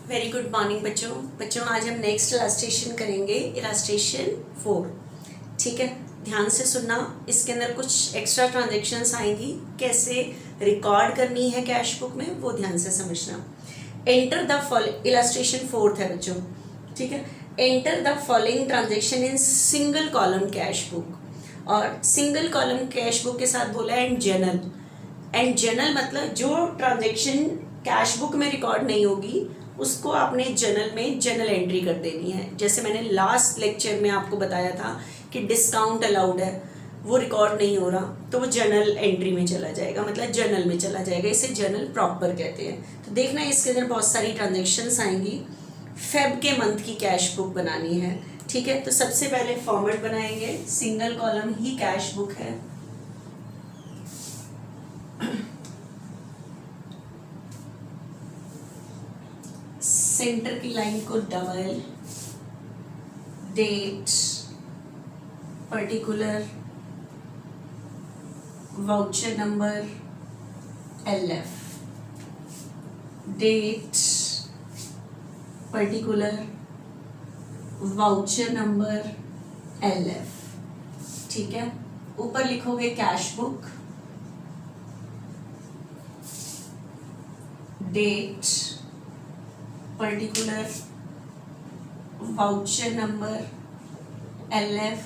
Very good morning बच्चों आज हम नेक्स्ट इलास्ट्रेशन करेंगे, इलास्ट्रेशन 4। ठीक है, ध्यान से सुनना। इसके अंदर कुछ एक्स्ट्रा ट्रांजेक्शन्स आएंगी, कैसे रिकॉर्ड करनी है कैश बुक में वो ध्यान से समझना। एंटर द फॉलोइंग, इलास्ट्रेशन 4 है बच्चों। ठीक है, enter the following transaction in single column cash book. और सिंगल कॉलम कैश बुक के साथ बोला एंड जर्नल। एंड जर्नल मतलब जो ट्रांजेक्शन कैश बुक में रिकॉर्ड नहीं होगी उसको आपने जर्नल में जर्नल एंट्री कर देनी है। जैसे मैंने लास्ट लेक्चर में आपको बताया था कि डिस्काउंट अलाउड है, वो रिकॉर्ड नहीं हो रहा तो वो जर्नल एंट्री में चला जाएगा, मतलब जर्नल में चला जाएगा। इसे जर्नल प्रॉपर कहते हैं। तो देखना इसके अंदर बहुत सारी ट्रांजेक्शन्स आएंगी। फेब के मंथ की कैश बुक बनानी है। ठीक है, तो सबसे पहले फॉर्मेट बनाएंगे, सिंगल कॉलम ही कैश बुक है। सेंटर की लाइन को double, date, particular, voucher number, LF, date, particular, voucher number, LF। ठीक है, ऊपर लिखोगे cash book, date, particular, voucher number, LF,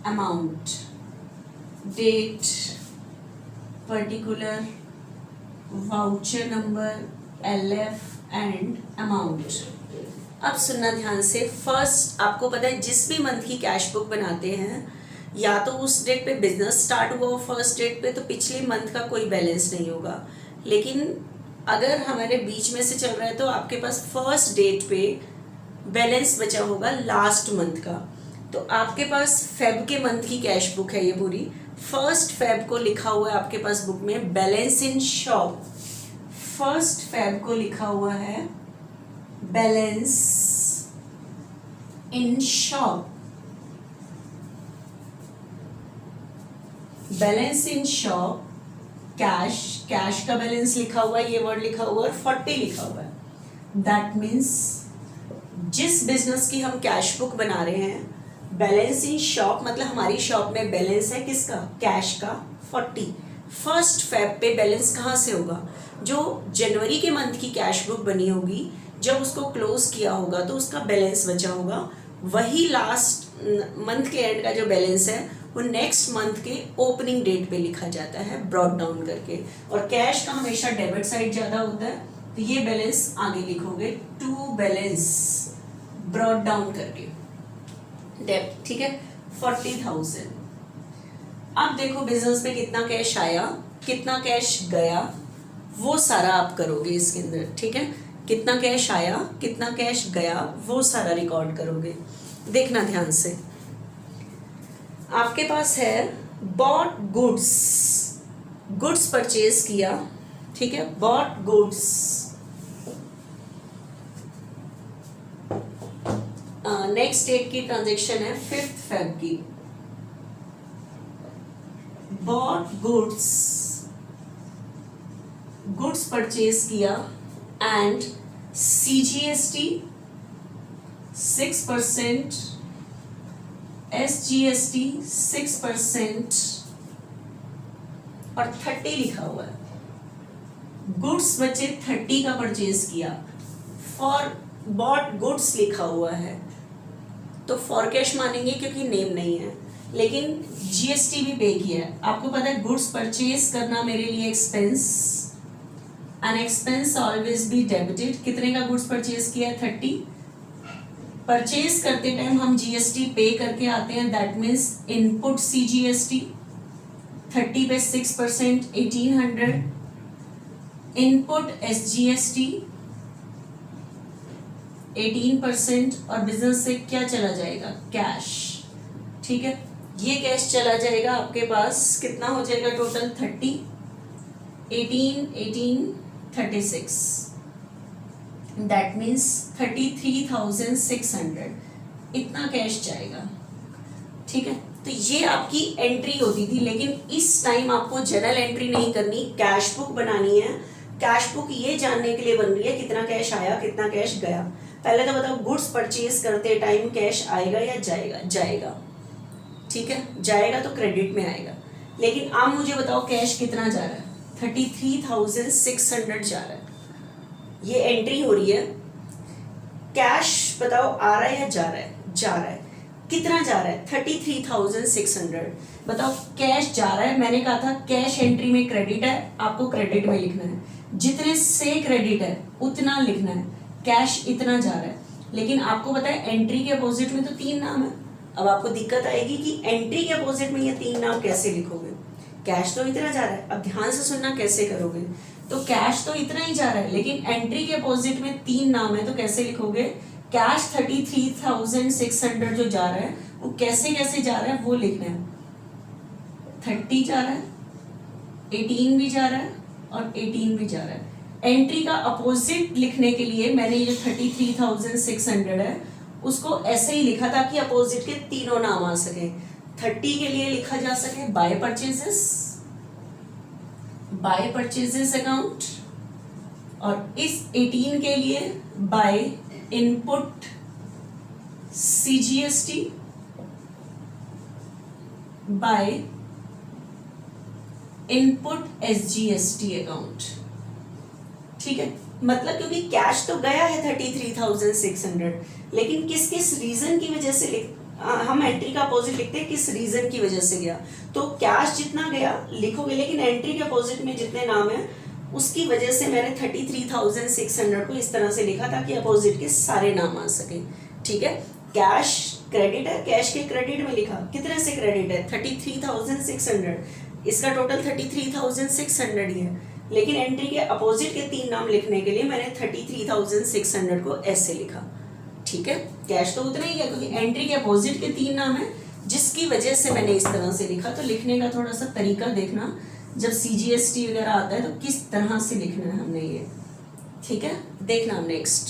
amount, date, particular, voucher number, LF and amount. अब सुनना ध्यान से। फर्स्ट, आपको पता है जिस भी मंथ की कैश बुक बनाते हैं या तो उस डेट पे बिजनेस स्टार्ट हुआ हो फर्स्ट डेट पे तो पिछले मंथ का कोई बैलेंस नहीं होगा। लेकिन अगर हमारे बीच में से चल रहा है तो आपके पास फर्स्ट डेट पे बैलेंस बचा होगा लास्ट मंथ का। तो आपके पास फेब के मंथ की कैश बुक है ये पूरी। फर्स्ट फेब को लिखा हुआ है आपके पास बुक में balance in shop. First Feb को लिखा हुआ है balance in shop. Balance in shop cash, cash का बैलेंस लिखा हुआ है, ये वर्ड लिखा हुआ है और 40 लिखा हुआ है। दैट मीन्स जिस बिजनेस की हम कैश बुक बना रहे हैं, बैलेंस इन शॉप मतलब हमारी शॉप में बैलेंस है किसका, कैश का 40। फर्स्ट फेब पे बैलेंस कहाँ से होगा, जो जनवरी के मंथ की कैश बुक बनी होगी जब उसको क्लोज किया होगा तो उसका बैलेंस बचा होगा, वही लास्ट मंथ के एंड का जो बैलेंस है वो नेक्स्ट मंथ के ओपनिंग डेट पे लिखा जाता है ब्रॉट डाउन करके। और कैश का हमेशा डेबिट साइड ज़्यादा होता है तो ये बैलेंस आगे लिखोगे टू बैलेंस ब्रॉट डाउन करके डेबिट। ठीक है, 40,000। अब देखो बिजनेस में कितना कैश आया कितना कैश गया वो सारा आप करोगे इसके अंदर। ठीक है, कितना कैश आया कितना कैश गया वो सारा रिकॉर्ड करोगे। देखना ध्यान से। आपके पास है बॉट गुड्स, गुड्स परचेज किया। ठीक है, बॉट गुड्स, नेक्स्ट डेट की ट्रांजेक्शन है 5th फेब की। बॉट गुड्स, गुड्स परचेज किया एंड CGST 6%, SGST 6% और 30 लिखा हुआ है। गुड्स बचे 30 का परचेज किया, फॉर बॉट गुड्स लिखा हुआ है तो फॉर कैश मानेंगे क्योंकि नेम नहीं है, लेकिन GST भी पे किया है। आपको पता है गुड्स परचेज करना मेरे लिए expense, an expense always be debited. कितने का गुड्स परचेज किया है, 30। परचेज करते टाइम हम GST पे करके आते हैं, दैट मीन्स इनपुट CGST 30 पे 6% 1800, इनपुट SGST 18% और बिजनेस से क्या चला जाएगा, कैश। ठीक है, ये कैश चला जाएगा आपके पास, कितना हो जाएगा टोटल 30, 18, 18, 36, दैट मीन्स 33,600 इतना कैश जाएगा। ठीक है, तो ये आपकी एंट्री होती थी, लेकिन इस टाइम आपको जर्नल एंट्री नहीं करनी, कैश बुक बनानी है कैश बुक ये जानने के लिए बन रही है कितना कैश आया कितना कैश गया। पहले तो बताओ गुड्स परचेज करते टाइम कैश आएगा या जाएगा? जाएगा, ठीक है, जाएगा तो क्रेडिट में आएगा। लेकिन अब मुझे बताओ कैश कितना जा रहा है? 33,600 जा रहा है, ये एंट्री हो रही है। कैश बताओ आ रहा है या जा रहा है? जा रहा है। कितना जा रहा है? 33,600। बताओ कैश जा रहा है, मैंने कहा था कैश एंट्री में क्रेडिट है, आपको क्रेडिट में लिखना है, जितने से क्रेडिट है उतना लिखना है। कैश इतना जा रहा है, लेकिन आपको पता है एंट्री के अपोजिट में तो 3 नाम है। अब आपको दिक्कत आएगी कि एंट्री के अपोजिट में ये 3 नाम कैसे लिखोगे। कैश तो इतना जा रहा है, अब ध्यान से सुनना कैसे करोगे। तो कैश तो इतना ही जा रहा है, लेकिन एंट्री के अपोजिट में 3 नाम है, तो कैसे लिखोगे? कैश 33,600 जो जा रहा है वो कैसे कैसे जा रहा है वो लिखना है। 30 जा रहा है, 18 भी जा रहा है और 18 भी जा रहा है। एंट्री का अपोजिट लिखने के लिए मैंने ये 33,600 है उसको ऐसे ही लिखा ताकि अपोजिट के तीनों नाम आ सके। 30 के लिए लिखा जा सके बाय परचेजेस अकाउंट, और इस 18 के लिए by input CGST, by input SGST account. ठीक है, मतलब क्योंकि कैश तो गया है 33,600, लेकिन किस किस रीजन की वजह से हम एंट्री का अपोजिट लिखते हैं, किस रीजन की वजह से गया। तो कैश जितना गया लिखोगे, लेकिन एंट्री के अपोजिट में जितने नाम है उसकी वजह से मैंने 33,600 को इस तरह से लिखा ताकि अपोजिट के सारे नाम आ सके। ठीक है, कैश क्रेडिट है, कैश के क्रेडिट में लिखा, कितने से क्रेडिट है? 33,600, इसका टोटल 33,600 ही है, लेकिन एंट्री के अपोजिट के 3 नाम लिखने के लिए मैंने 33,600 को ऐसे लिखा। ठीक है, कैश तो उतना ही है क्योंकि एंट्री के अपोजिट के 3 नाम है, जिसकी वजह से मैंने इस तरह से लिखा। तो लिखने का थोड़ा सा तरीका देखना, जब CGST वगैरह आता है तो किस तरह से लिखना है हमने ये। ठीक है, देखना नेक्स्ट।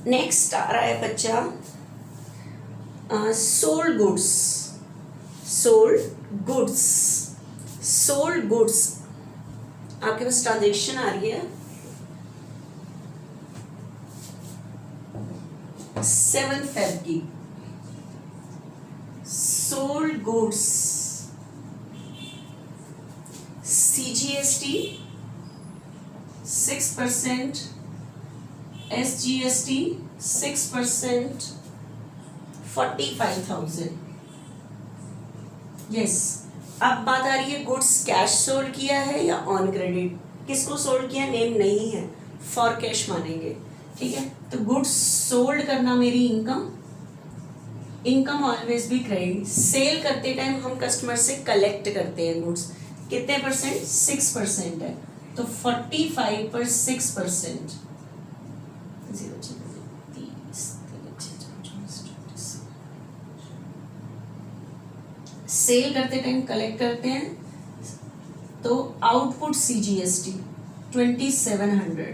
नेक्स्ट आ रहा है बच्चा सोल्ड गुड्स। आपके पास ट्रांजैक्शन आ रही है 7 Feb की। Sold goods CGST 6%, SGST 6%, 45,000। Yes, अब बात आ रही है गुड्स कैश सोल्ड किया है या ऑन क्रेडिट। किसको सोल्ड किया नेम नहीं है, फॉर कैश मानेंगे। ठीक है, तो गुड्स सोल्ड करना मेरी इनकम ऑलवेज भी क्रेडिट। सेल करते टाइम हम कस्टमर से कलेक्ट करते हैं गुड्स, कितने परसेंट? 6% है, तो 45 पर 6%, सेल करते टाइम कलेक्ट करते हैं, तो आउटपुट CGST 2700,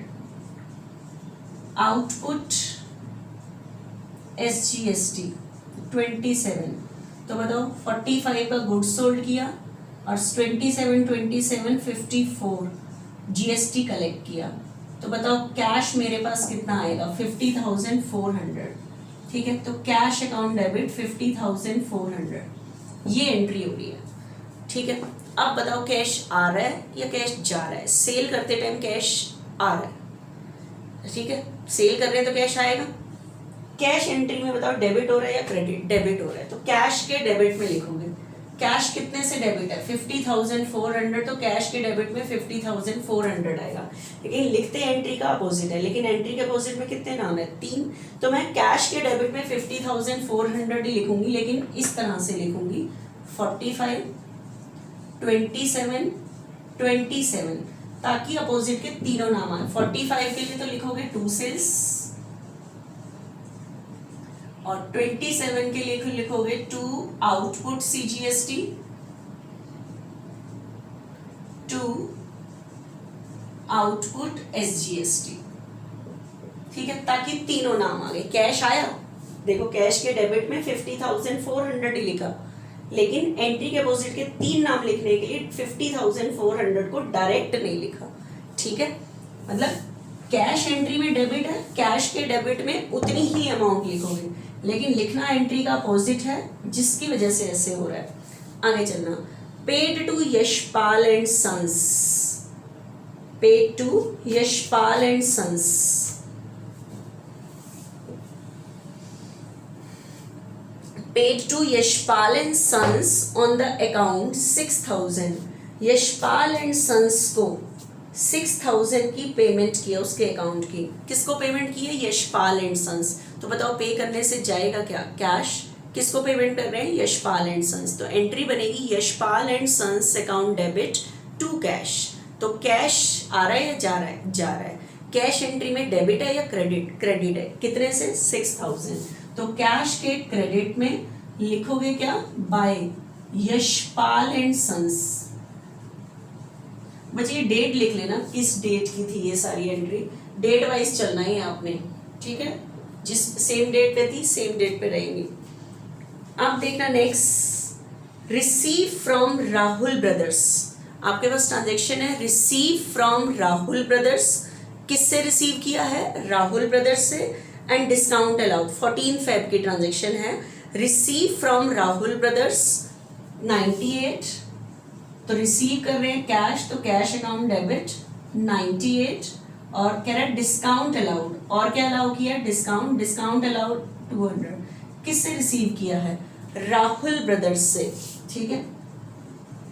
आउटपुट SGST 27। तो बताओ 45 का गुड्स सोल्ड किया और 27 54 GST कलेक्ट किया, तो बताओ कैश मेरे पास कितना आएगा? 50,400। ठीक है, तो कैश अकाउंट डेबिट 50,400, ये एंट्री हो रही है। ठीक है, अब बताओ कैश आ रहा है या कैश जा रहा है। सेल करते टाइम कैश आ रहा है, ठीक है, सेल कर रहे हैं तो कैश आएगा। कैश एंट्री में बताओ डेबिट हो रहा है या क्रेडिट? डेबिट हो रहा है, तो कैश के डेबिट में लिखोगे। कैश कितने से डेबिट है? 50,400, तो कैश के डेबिट में 50,400 आएगा, लेकिन लिखते एंट्री का अपोजिट है, लेकिन एंट्री के अपोजिट में कितने नाम है? 3। तो मैं कैश के डेबिट में 50,400 ही लिखूंगी, लेकिन इस तरह से लिखूंगी 45 27 27, ताकि अपोजिट के तीनों नाम आए। 45 के लिए तो लिखोगे 2 सेल्स, और 27 के लिए लिखोगे 2 आउटपुट CGST, 2 आउटपुट SGST। ठीक है, ताकि तीनों नाम आ गए। कैश आया, देखो कैश के डेबिट में 50,400 ही लिखा, लेकिन एंट्री डिपॉजिट के 3 नाम लिखने के लिए 50,400 को डायरेक्ट नहीं लिखा, ठीक है। मतलब कैश एंट्री में डेबिट है, कैश के डेबिट में उतनी ही अमाउंट लिखोगे, लेकिन लिखना एंट्री का अपोजिट है, जिसकी वजह से ऐसे हो रहा है। आगे चलना, paid to Yashpal and sons, paid to Yashpal and sons, paid to Yashpal and Sons on the account 6,000, Yashpal and sons को 6,000 की पेमेंट किया उसके अकाउंट की। किसको पेमेंट की है? Yashpal and sons. तो बताओ पे करने से जाएगा क्या? कैश। किसको पेमेंट कर रहे हैं? Yashpal and sons. तो एंट्री बनेगी Yashpal and sons account debit to cash. तो कैश आ रहा है या जा रहा है? जा रहा है। कैश एंट्री में डेबिट है या क्रेडिट? क्रेडिट है। कितने से? 6,000। तो कैश के क्रेडिट में लिखोगे क्या? By Yashpal and sons. बच्चे ये डेट लिख लेना, किस डेट की थी ये सारी एंट्री, डेट वाइज चलना है आपने, ठीक है। जिस सेम डेट पे थी सेम डेट पे रहेंगी। अब देखना next, receive from Rahul brothers. आपके पास ट्रांजेक्शन है रिसीव फ्रॉम राहुल ब्रदर्स। किससे रिसीव किया है? राहुल ब्रदर्स से। एंड डिस्काउंट अलाउड 14 फेब की ट्रांजेक्शन है। रिसीव फ्रॉम राहुल ब्रदर्स 98, तो रिसीव कर रहे हैं कैश, तो कैश अकाउंट डेबिट 98। और कह रहा है डिस्काउंट अलाउड, और क्या अलाउ किया? डिस्काउंट। Discount allowed 200। किससे रिसीव किया है? राहुल ब्रदर्स से, ठीक है।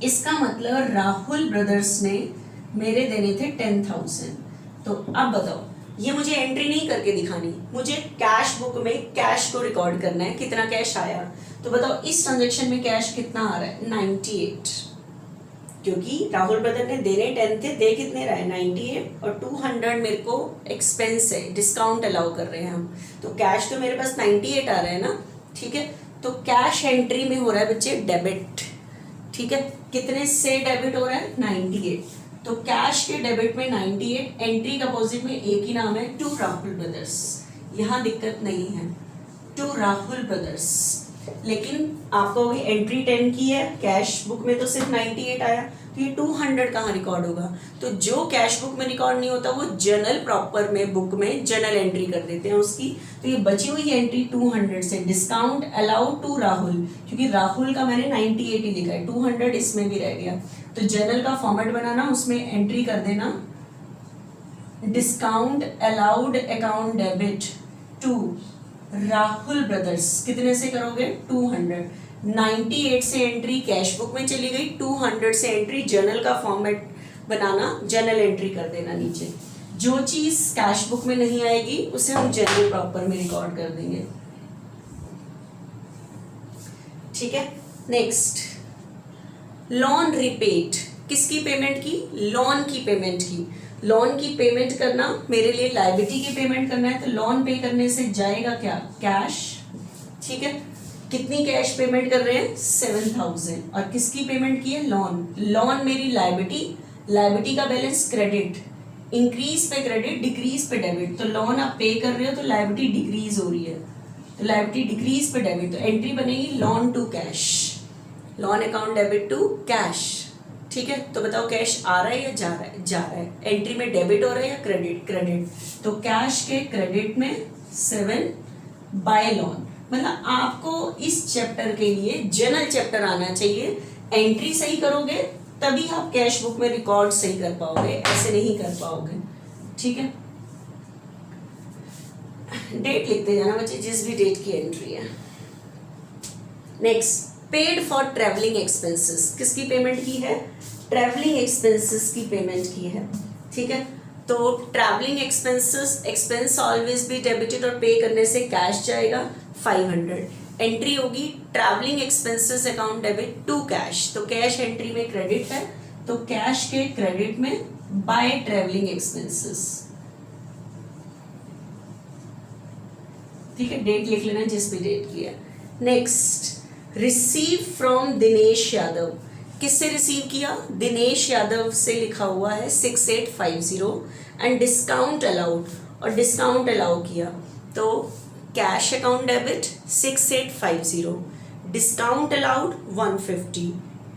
इसका मतलब राहुल ब्रदर्स ने मेरे देने थे 10,000। तो अब बताओ, ये मुझे एंट्री नहीं करके दिखानी, मुझे कैश बुक में कैश को रिकॉर्ड करना है, कितना कैश आया। तो बताओ इस ट्रांजेक्शन में कैश कितना आ रहा है? 98, क्योंकि राहुल ब्रदर ने देने 10 थे, दे कितने रहा है? 98, और 200 मेरे को एक्सपेंस है, डिस्काउंट अलाउ कर रहे हैं हम। तो कैश तो मेरे पास 98 आ रहा है ना, ठीक है। तो कैश एंट्री में हो रहा है बच्चे डेबिट, ठीक है। कितने से डेबिट हो रहा है? 98। तो कैश के डेबिट में 98, एंट्री डिपॉजिट में एक ही नाम है, टू राहुल ब्रदर्स। यहाँ दिक्कत नहीं है, टू राहुल ब्रदर्स। लेकिन आपको अभी एंट्री 10 की है, कैश बुक में तो सिर्फ 98 आया, तो ये 200 कहाँ रिकॉर्ड होगा? तो जो कैश बुक में रिकॉर्ड नहीं होता वो जर्नल प्रॉपर में बुक में जर्नल एंट्री कर देते हैं उसकी। तो ये बची हुई एंट्री 200 से डिस्काउंट अलाउड टू राहुल, क्योंकि राहुल का मैंने 98 ही लिखा है, 200 इसमें भी रह गया। तो जर्नल का फॉर्मेट बनाना, उसमें एंट्री कर देना discount allowed account debit to Rahul brothers. कितने से करोगे? 200। 98 से एंट्री कैश बुक में चली गई, 200 से एंट्री जर्नल का फॉर्मेट बनाना, जर्नल एंट्री कर देना नीचे। जो चीज कैश बुक में नहीं आएगी उसे हम जर्नल प्रॉपर में रिकॉर्ड कर देंगे, ठीक है। Next, loan repaid. किसकी पेमेंट की? लोन की पेमेंट की। लोन की पेमेंट करना, मेरे लिए लायबिलिटी की पेमेंट करना है, तो लोन पे करने से जाएगा क्या? कैश, ठीक है। कितनी कैश पेमेंट कर रहे हैं? 7,000। और किसकी पेमेंट की है? लोन। लोन मेरी लायबिलिटी, लायबिलिटी का बैलेंस क्रेडिट, इंक्रीज पे क्रेडिट, डिक्रीज पे डेबिट। तो लोन आप पे कर रहे हो तो लायबिलिटी डिक्रीज हो रही है, तो लायबिलिटी डिक्रीज पे डेबिट। तो एंट्री बनेगी loan to cash, loan account debit to cash, ठीक है। तो बताओ कैश आ रहा है या जा रहा है? जा रहा है। एंट्री में डेबिट हो रहा है या क्रेडिट? क्रेडिट। तो कैश के क्रेडिट में 7 बाय लोन। मतलब आपको इस चैप्टर के लिए जनरल चैप्टर आना चाहिए। एंट्री सही करोगे तभी आप कैश बुक में रिकॉर्ड सही कर पाओगे, ऐसे नहीं कर पाओगे, ठीक है। डेट लिखते जाना बच्चे, जिस भी डेट की एंट्री है। Next, paid for travelling expenses. किसकी पेमेंट की है? ट्रैवलिंग एक्सपेंसेस की पेमेंट की है, ठीक है। तो ट्रैवलिंग एक्सपेंसेस, एक्सपेंस ऑलवेज भी डेबिटेड, और पे करने से कैश जाएगा 500। एंट्री होगी travelling expenses account debit to cash. तो कैश एंट्री में क्रेडिट है, तो कैश के क्रेडिट में बाय ट्रैवलिंग एक्सपेंसेस, ठीक है। डेट लिख लेना जिस भी डेट की है। Next, receive from Dinesh Yadav. किससे रिसीव किया? दिनेश यादव से लिखा हुआ है 6850। एंड डिस्काउंट अलाउड, और डिस्काउंट अलाउ किया, तो cash account debit 6850, discount allowed 150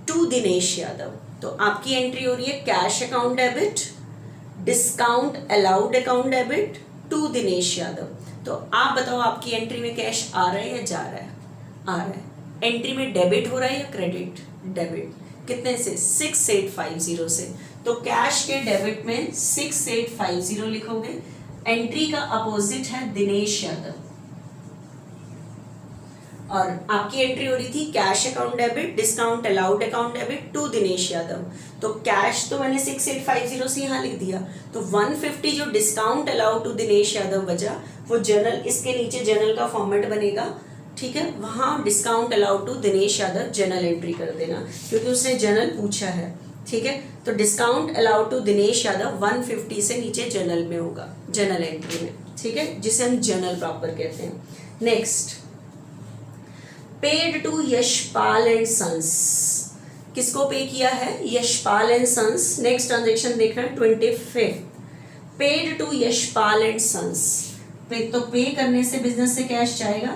to Dinesh Yadav. तो आपकी एंट्री हो रही है cash account debit, discount allowed account debit to Dinesh Yadav. तो आप बताओ आपकी एंट्री में कैश आ रहा है या जा रहा है? आ रहा है। एंट्री में डेबिट हो रहा है या क्रेडिट? डेबिट। कितने से? 6850 से। तो कैश के डेबिट में 6850 लिखोगे। एंट्री का अपोजिट है दिनेश यादव, और आपकी एंट्री हो रही थी cash account debit, discount allowed account debit to Dinesh Yadav. तो कैश तो मैंने 6850 से यहाँ लिख दिया, तो 150 जो discount allowed to Dinesh Yadav बचा वो जनरल, इसके नीचे जनरल का फॉर्मेट बनेगा, ठीक है, वहाँ discount allowed to Dinesh Yadav journal entry कर देना, क्योंकि उसने जनरल पूछा है, ठीक है। तो discount allowed to Dinesh Yadav 150 से नीचे जनरल में होगा, जनरल एंट्री में, ठीक है, जिसे हम जनरल प्रॉपर कहते हैं। Next, paid to Yashpal and sons, किसको पे किया है? Yashpal and sons. Next transaction देखना 25, paid to Yashpal and sons. तो पे करने से बिजनेस से कैश जाएगा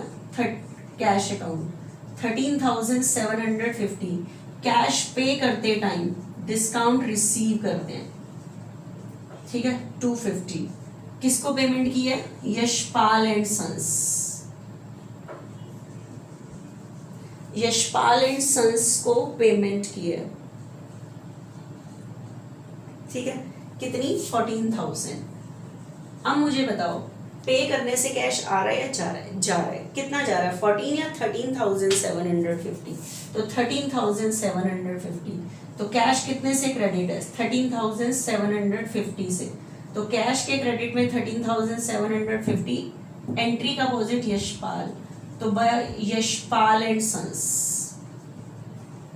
कैश अकाउंट 13,750, कैश पे करते टाइम डिस्काउंट रिसीव करते हैं, ठीक है, 250। किसको पेमेंट की है? Yashpal and sons. Yashpal and sons को पेमेंट की है, ठीक है, कितनी? 14,000। अब मुझे बताओ पे करने से कैश आ रहा है या जा रहा है? जा रहा है। कितना जा रहा है? 14 या 13,750? तो 13,750। तो कैश कितने से क्रेडिट है? 13,750 से। तो कैश के क्रेडिट में 13,750, एंट्री का अपोजिट यशपाल, तो बाय यशपाल एंड सन्स।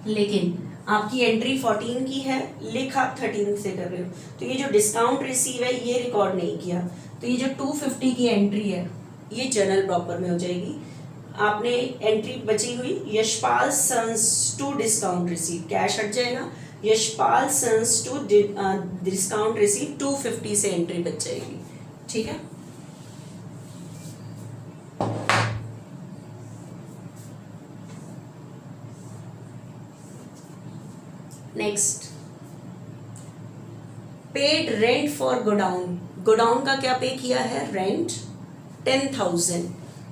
लेकिन आपकी एंट्री 14 की है, लिखा 13 से कर रहे हो, तो ये जो डिस्काउंट रिसीव है ये रिकॉर्ड नहीं किया, तो ये जो 250 की एंट्री है ये जनरल प्रॉपर में हो जाएगी। आपने एंट्री बची हुई Yashpal sons to discount receive, cash हट जाएगा, Yashpal sons to discount receive 250 से एंट्री बच जाएगी, ठीक है। Next, paid rent for godown. Godown का क्या पे किया है? रेंट 10,000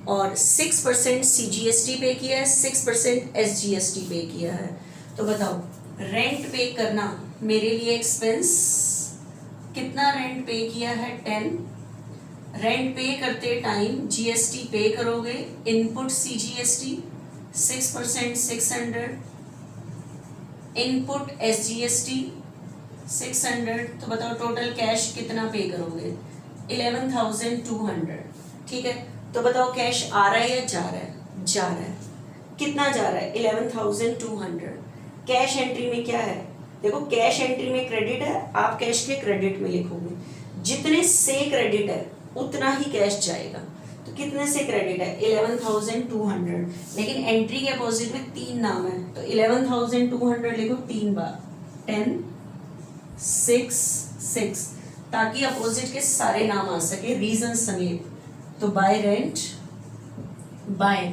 और 6% CGST पे किया है, 6% SGST पे किया है। तो बताओ रेंट पे करना मेरे लिए एक्सपेंस, कितना रेंट पे किया है? 10। रेंट पे करते टाइम GST पे करोगे, इनपुट CGST 6% 600, इनपुट SGST 600। तो बताओ टोटल कैश कितना पे करोगे? 11,200, ठीक है। तो बताओ कैश आ रहा है या जा रहा है? जा रहा है। कितना जा रहा है? 11,200। कैश एंट्री में क्या है? देखो कैश एंट्री में क्रेडिट है, आप कैश के क्रेडिट में लिखोगे, जितने से क्रेडिट है उतना ही कैश जाएगा। तो कितने से क्रेडिट है? 11,200, लेकिन एंट्री के अपोजिट में 3 नाम है, तो 11,200 लिखो 3 बार, 10 6 6, ताकि अपोजिट के सारे नाम आ सके रीजन समेत। तो bye rent, by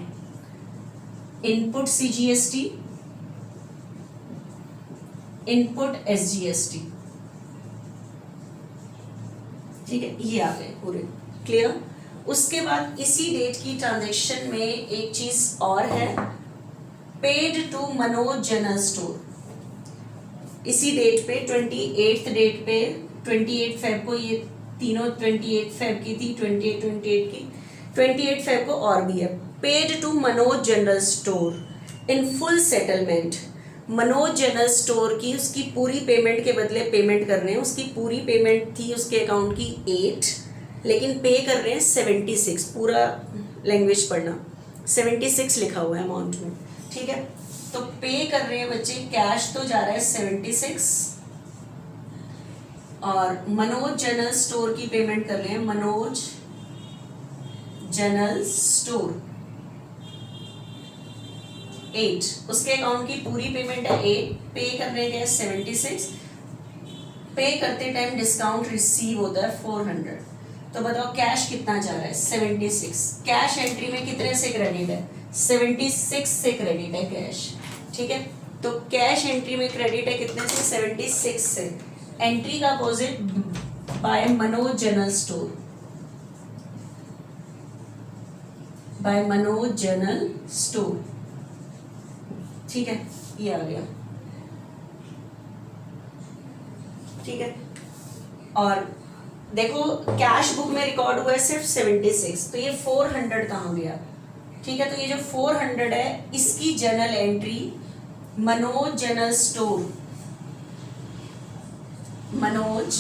input CGST, input SGST, ठीक है, ये आ गए पूरे क्लियर। उसके बाद इसी डेट की ट्रांजैक्शन में एक चीज और है, paid to Manoj general store. इसी डेट पे 28 डेट पे 28 फेब को, ये तीनों 28 फेब की थी, 28 की, 28 फेब को और भी है। Paid to Manoj general store in full settlement. Manoj general store की उसकी पूरी पेमेंट के बदले पेमेंट कर रहे हैं, उसकी पूरी पेमेंट थी उसके अकाउंट की 8, लेकिन पे कर रहे हैं 76, पूरा लैंग्वेज पढ़ना, 76 लिखा हुआ है अमाउंट में, ठीक है। तो पे कर रहे हैं बच्चे, कैश तो जा रहा है 76, और मनोज जनरल स्टोर की पेमेंट कर रहे हैं, मनोज जनरल स्टोर 8, उसके अकाउंट की पूरी पेमेंट है 8, पे करने के 76, पे करते टाइम डिस्काउंट रिसीव होता है 400। तो बताओ कैश कितना जा रहा है? 76। कैश एंट्री में कितने से क्रेडिट है? 76 से क्रेडिट है कैश, ठीक है। तो कैश एंट्री में क्रेडिट है कितने से, 76 से। एंट्री का opposite by Manoj general store, by Manoj general store, ठीक है, ये आ गया, ठीक है। और देखो कैश बुक में रिकॉर्ड हुआ है सिर्फ 76, तो ये 400 कहाँ गया, ठीक है। तो ये जो 400 है इसकी journal entry Manoj general store, Manoj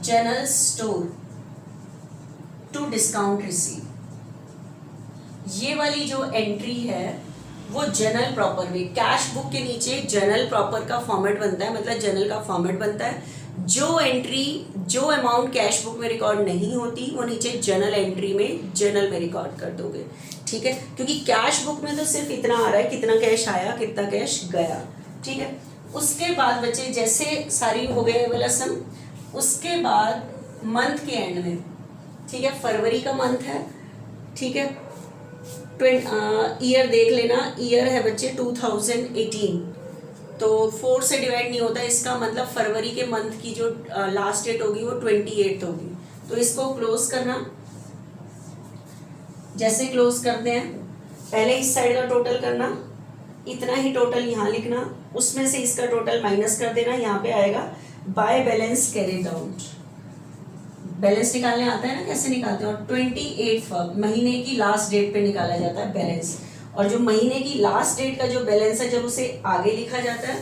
general store to discount receive, ये वाली जो एंट्री है वो जनरल प्रॉपर में, कैश बुक के नीचे जनरल प्रॉपर का फॉर्मेट बनता है, मतलब जनरल का फॉर्मेट बनता है। जो एंट्री, जो अमाउंट कैश बुक में रिकॉर्ड नहीं होती वो नीचे जनरल एंट्री में, जनरल में रिकॉर्ड कर दोगे, ठीक है। क्योंकि कैश बुक में तो सिर्फ इतना आ रहा है कितना कैश आया कितना कैश गया, ठीक है। उसके बाद बचे जैसे सारी हो गए वाला सम, उसके बाद मंथ के एंड में, ठीक है, फरवरी का मंथ है, ठीक है, ईयर देख लेना, ईयर है बच्चे 2018, तो 4 से डिवाइड नहीं होता, इसका मतलब फरवरी के मंथ की जो लास्ट डेट होगी वो 28 होगी। तो इसको क्लोज करना, जैसे क्लोज करते हैं पहले इस साइड का टोटल करना, इतना ही टोटल यहाँ लिखना, उसमें से इसका टोटल माइनस कर देना, यहाँ पे आएगा by balance carried out. Balance निकालने आता है ना, कैसे निकालते हैं, और 28 महीने की लास्ट डेट पे निकाला जाता है बैलेंस। और जो महीने की लास्ट डेट का जो बैलेंस है जब उसे आगे लिखा जाता है,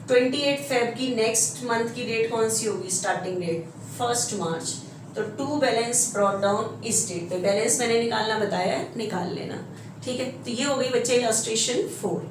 28 फेब की नेक्स्ट मंथ की डेट कौन सी होगी, स्टार्टिंग डेट 1 मार्च, तो टू बैलेंस ब्रॉट डाउन इस डेट पे, बैलेंस मैंने निकालना बताया है, निकाल लेना, ठीक है। तो ये हो गई बच्चे इलस्ट्रेशन 4।